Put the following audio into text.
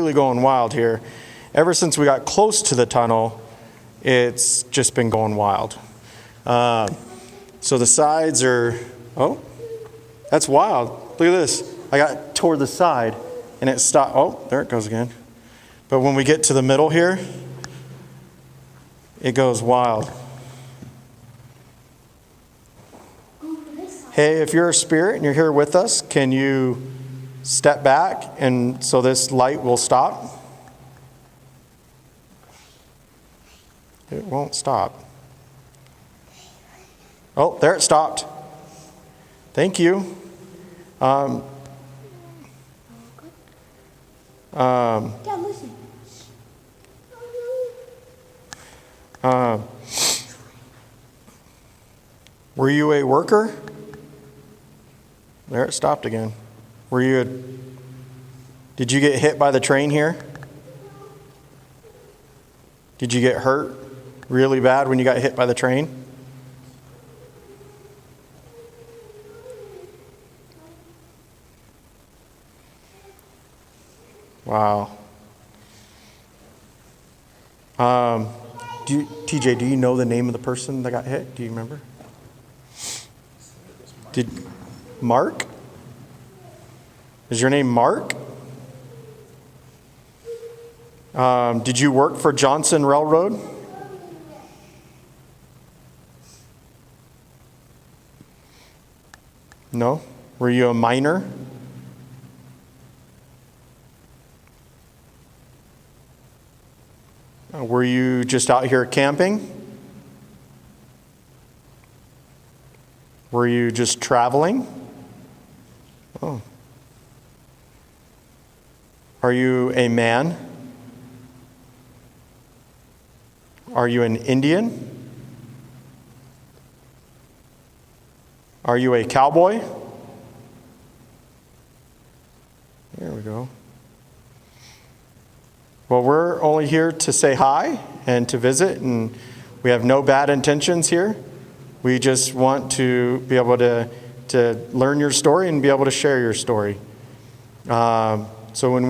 really going wild here. Ever since we got close to the tunnel, it's just been going wild. So the sides are, oh, that's wild. Look at this. I got toward the side and it stopped. Oh, there it goes again. But when we get to the middle here, it goes wild. Hey, if you're a spirit and you're here with us, can you step back and so this light will stop? It won't stop. Oh, there it stopped. Thank you. Dad, listen. Were you a worker? There it stopped again. Did you get hit by the train here? Did you get hurt really bad when you got hit by the train? Wow. TJ, do you know the name of the person that got hit? Do you remember? Mark? Is your name Mark? Did you work for Johnson Railroad? No? Were you a miner? Were you just out here camping? Were you just traveling? Oh. Are you a man? Are you an Indian? Are you a cowboy? There we go. Well, we're only here to say hi and to visit, and we have no bad intentions here. We just want to be able to learn your story and be able to share your story. So when